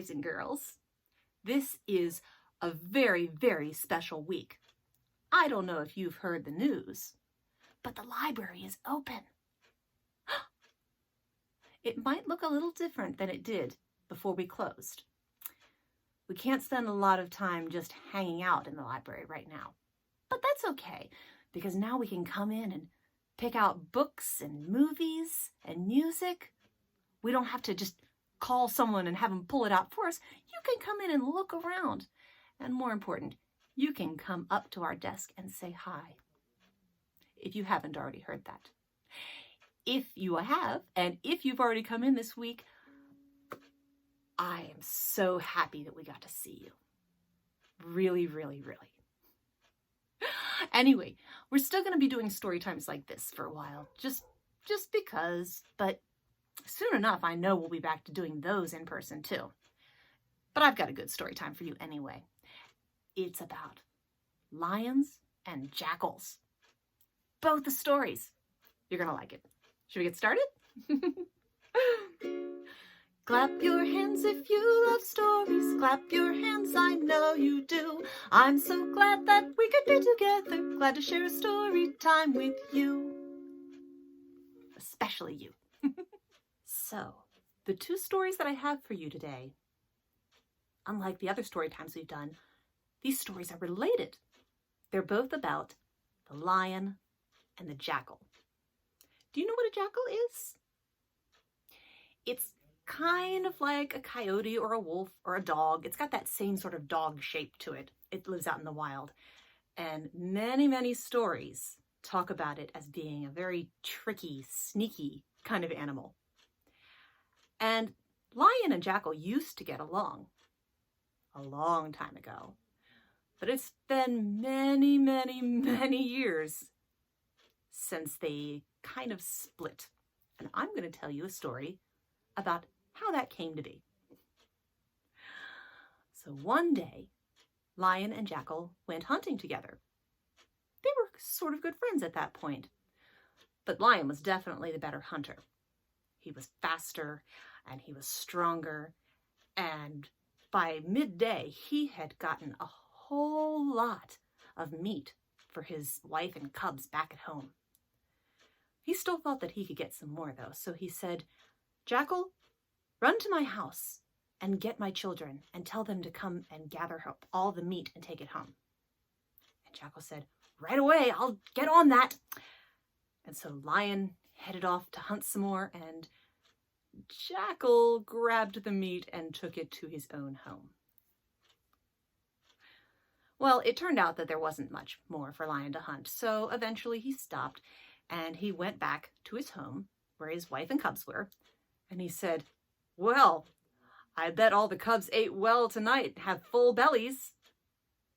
boys and girls. This is a very, very special week. I don't know if you've heard the news, but the library is open. It might look a little different than it did before we closed. We can't spend a lot of time just hanging out in the library right now. But that's okay, because now we can come in and pick out books and movies and music. We don't have to just call someone and have them pull it out for us. You can come in and look around. And more important, you can come up to our desk and say hi, if you haven't already heard that. If you have, and if you've already come in this week, I am so happy that we got to see you. Really, really, really. Anyway, we're still going to be doing story times like this for a while, just because, but soon enough, I know we'll be back to doing those in person too. But I've got a good story time for you anyway. It's about lions and jackals. Both the stories. You're going to like it. Should we get started? Clap your hands if you love stories. Clap your hands, I know you do. I'm so glad that we could be together. Glad to share a story time with you. Especially you. So, the two stories that I have for you today, unlike the other story times we've done, these stories are related. They're both about the lion and the jackal. Do you know what a jackal is? It's kind of like a coyote or a wolf or a dog. It's got that same sort of dog shape to it. It lives out in the wild. And many, many stories talk about it as being a very tricky, sneaky kind of animal. And lion and jackal used to get along a long time ago. But it's been many, many, many years since they kind of split. And I'm going to tell you a story about how that came to be. So one day, lion and jackal went hunting together. They were sort of good friends at that point. But lion was definitely the better hunter. He was faster and he was stronger. And by midday, he had gotten a whole lot of meat for his wife and cubs back at home. He still thought that he could get some more, though, so he said, "Jackal, run to my house and get my children and tell them to come and gather up all the meat and take it home." And Jackal said, "Right away, I'll get on that." And so Lion headed off to hunt some more, and Jackal grabbed the meat and took it to his own home. Well, it turned out that there wasn't much more for Lion to hunt, so eventually he stopped and he went back to his home where his wife and cubs were, and he said, "Well, I bet all the cubs ate well tonight, have full bellies."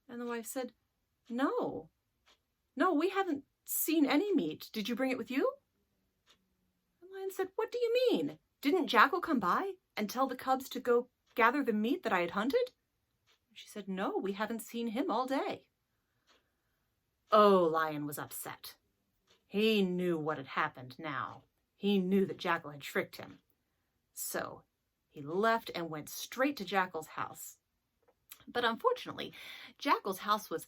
And the wife said, No, we haven't seen any meat. Did you bring it with you?" And Lion said, "What do you mean? Didn't Jackal come by and tell the cubs to go gather the meat that I had hunted?" She said, "No, we haven't seen him all day." Oh, Lion was upset. He knew what had happened now. He knew that Jackal had tricked him. So he left and went straight to Jackal's house. But unfortunately, Jackal's house was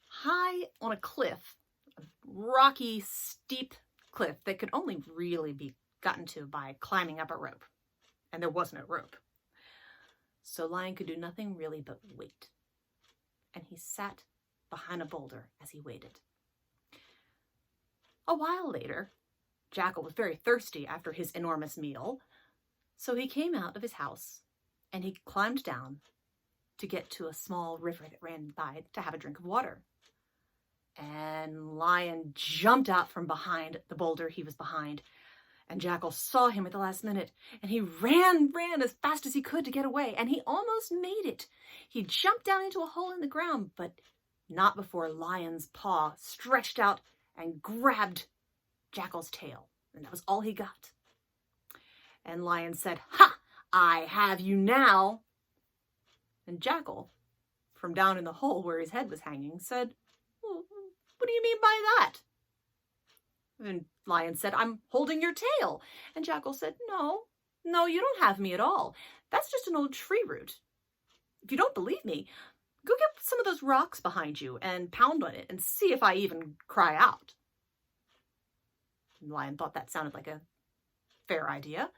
high on a cliff, a rocky, steep cliff that could only really be gotten to by climbing up a rope. And there was no rope. So Lion could do nothing really but wait. And he sat behind a boulder as he waited. A while later, Jackal was very thirsty after his enormous meal, so he came out of his house and he climbed down to get to a small river that ran by to have a drink of water. And Lion jumped out from behind the boulder he was behind, and Jackal saw him at the last minute, and he ran as fast as he could to get away, and he almost made it. He jumped down into a hole in the ground, but not before Lion's paw stretched out and grabbed Jackal's tail, and that was all he got. And Lion said, "Ha! I have you now." And Jackal, from down in the hole where his head was hanging, said, "Well, what do you mean by that?" And Lion said, "I'm holding your tail." And Jackal said, "No, No, you don't have me at all. That's just an old tree root. If you don't believe me, go get some of those rocks behind you and pound on it and see if I even cry out. The lion thought that sounded like a fair idea.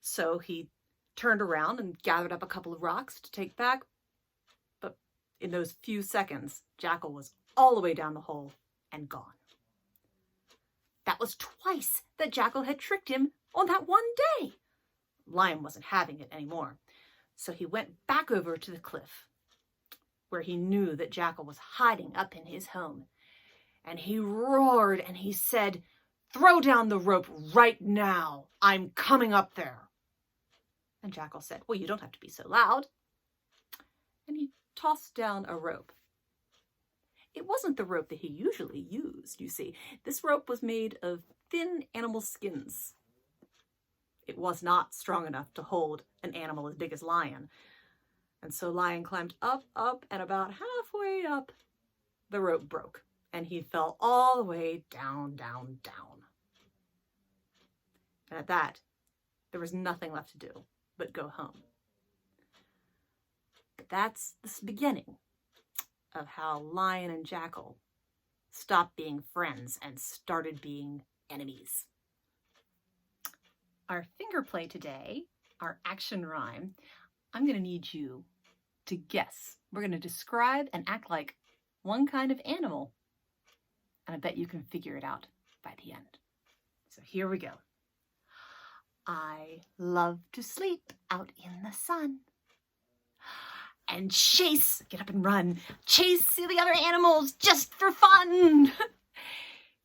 So he turned around and gathered up a couple of rocks to take back. But in those few seconds, Jackal was all the way down the hole and gone. That was twice that Jackal had tricked him on that one day. Lion wasn't having it anymore. So he went back over to the cliff where he knew that Jackal was hiding up in his home. And he roared and he said, "Throw down the rope right now. I'm coming up there." And Jackal said, "Well, you don't have to be so loud." And he tossed down a rope. It wasn't the rope that he usually used, you see. This rope was made of thin animal skins. It was not strong enough to hold an animal as big as Lion. And so Lion climbed up, up, and about halfway up, the rope broke. And he fell all the way down, down, down. And at that, there was nothing left to do but go home. But that's the beginning of how Lion and Jackal stopped being friends and started being enemies. Our finger play today, our action rhyme, I'm going to need you to guess. We're going to describe and act like one kind of animal. And I bet you can figure it out by the end. So here we go. I love to sleep out in the sun and chase, get up and run, chase the other animals just for fun.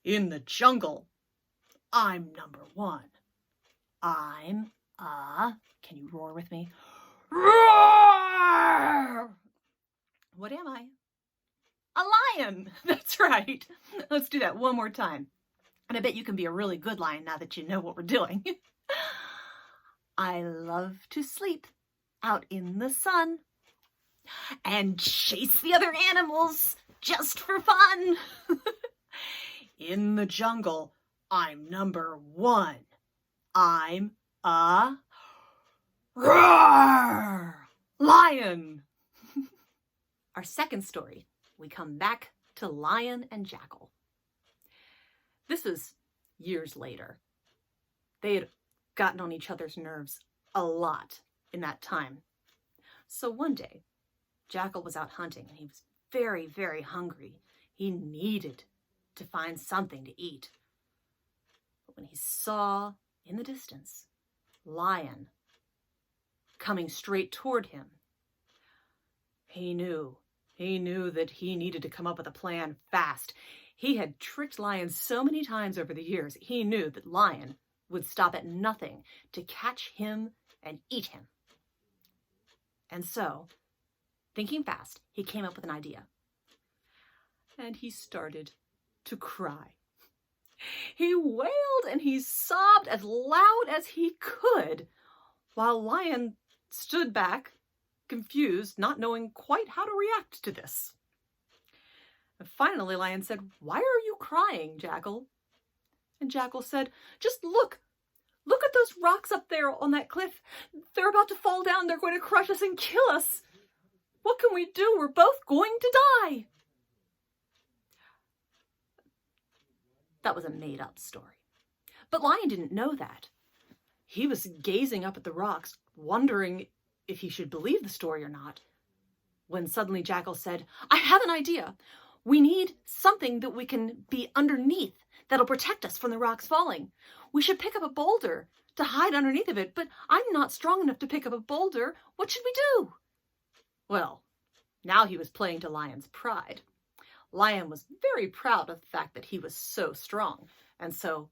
In the jungle, I'm number one. I'm can you roar with me? Roar! What am I? A lion. That's right. Let's do that one more time. And I bet you can be a really good lion now that you know what we're doing. I love to sleep out in the sun and chase the other animals just for fun. In the jungle, I'm number one. I'm a roar lion. Our second story, we come back to Lion and Jackal. This was years later. They had gotten on each other's nerves a lot in that time. So one day, Jackal was out hunting and he was very, very hungry. He needed to find something to eat. But when he saw in the distance Lion coming straight toward him, he knew that he needed to come up with a plan fast. He had tricked Lion so many times over the years, he knew that Lion would stop at nothing to catch him and eat him. And so, thinking fast, he came up with an idea. And he started to cry. He wailed and he sobbed as loud as he could, while Lion stood back, confused, not knowing quite how to react to this. And finally, Lion said, "Why are you crying, Jackal?" And Jackal said, "Just look. Look at those rocks up there on that cliff. They're about to fall down. They're going to crush us and kill us. What can we do? We're both going to die." That was a made-up story. But Lion didn't know that. He was gazing up at the rocks, wondering if he should believe the story or not, when suddenly Jackal said, "I have an idea. We need something that we can be underneath that'll protect us from the rocks falling. We should pick up a boulder to hide underneath of it, but I'm not strong enough to pick up a boulder. What should we do?" Well, now he was playing to Lion's pride. Lion was very proud of the fact that he was so strong, and so,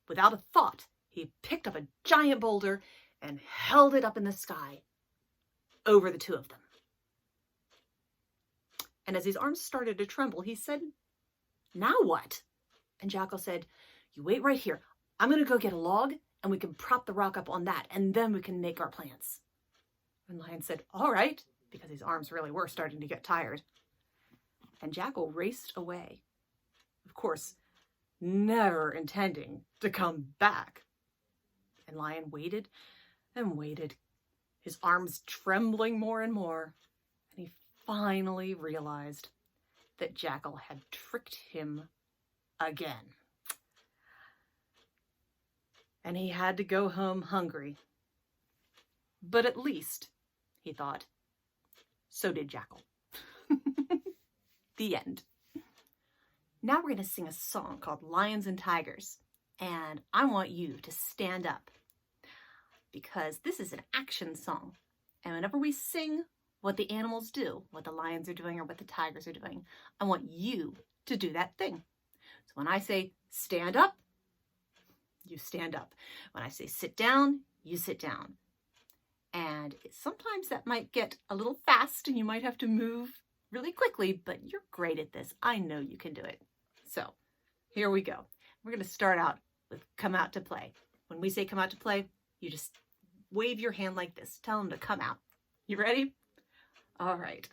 without a thought, he picked up a giant boulder and held it up in the sky over the two of them. And as his arms started to tremble, he said, "Now what?" And Jackal said, "You wait right here. I'm going to go get a log, and we can prop the rock up on that, and then we can make our plans." And Lion said, "All right," because his arms really were starting to get tired. And Jackal raced away, of course, never intending to come back. And Lion waited and waited, his arms trembling more and more, and he finally realized that Jackal had tricked him again. And he had to go home hungry. But at least, he thought, so did Jackal. The end. Now we're going to sing a song called Lions and Tigers. And I want you to stand up, because this is an action song. And whenever we sing what the animals do, what the lions are doing or what the tigers are doing, I want you to do that thing. So when I say stand up, you stand up. When I say sit down, you sit down. And sometimes that might get a little fast and you might have to move really quickly, but you're great at this. I know you can do it. So here we go. We're going to start out with come out to play. When we say come out to play, you just wave your hand like this. Tell them to come out. You ready? All right.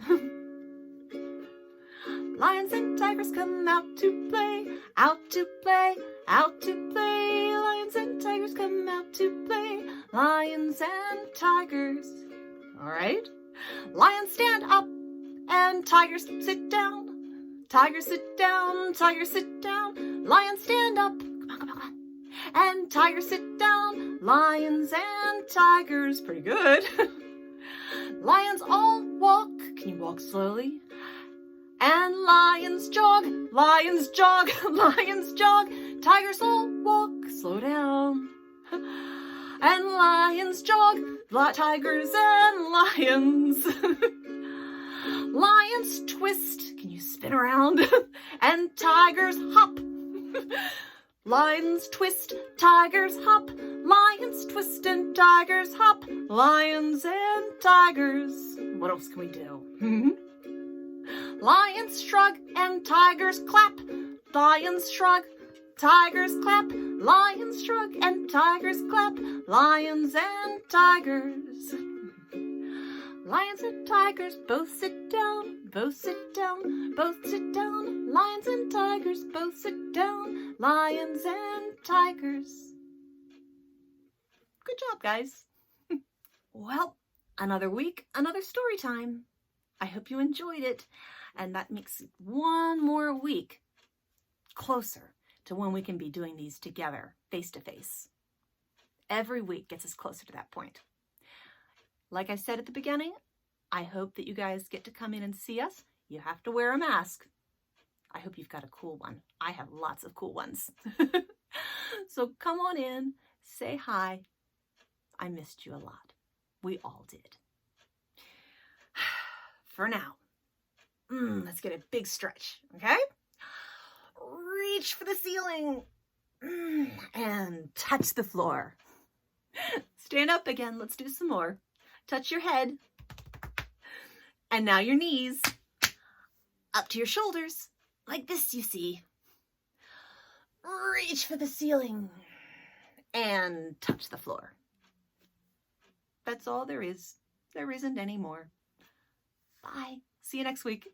Lions and tigers come out to play, out to play, out to play. Lions and tigers come out to play, lions and tigers. All right. Lions stand up and tigers sit down. Tigers sit down, tigers sit down. Lions stand up. Come on, come on, come on. And tigers sit down. Lions and tigers. Pretty good. Lions all walk. Can you walk slowly? And lions jog, lions jog, lions jog. Tigers all walk, slow down. And lions jog, tigers and lions. Lions twist, can you spin around? And tigers hop. Lions twist, tigers hop. Lions twist and tigers hop. Lions and tigers. What else can we do? Lions shrug and tigers clap. Lions shrug, tigers clap. Lions shrug and tigers clap. Lions and tigers. Lions and tigers both sit down, both sit down, both sit down. Lions and tigers both sit down. Lions and tigers. Good job, guys. Well, another week, another story time. I hope you enjoyed it. And that makes one more week closer to when we can be doing these together, face to face. Every week gets us closer to that point. Like I said at the beginning, I hope that you guys get to come in and see us. You have to wear a mask. I hope you've got a cool one. I have lots of cool ones. So come on in, say hi. I missed you a lot. We all did. For now, let's get a big stretch, okay? Reach for the ceiling and touch the floor. Stand up again. Let's do some more. Touch your head. And now your knees up to your shoulders, like this, you see. Reach for the ceiling and touch the floor. That's all there is. There isn't any more. Bye. See you next week.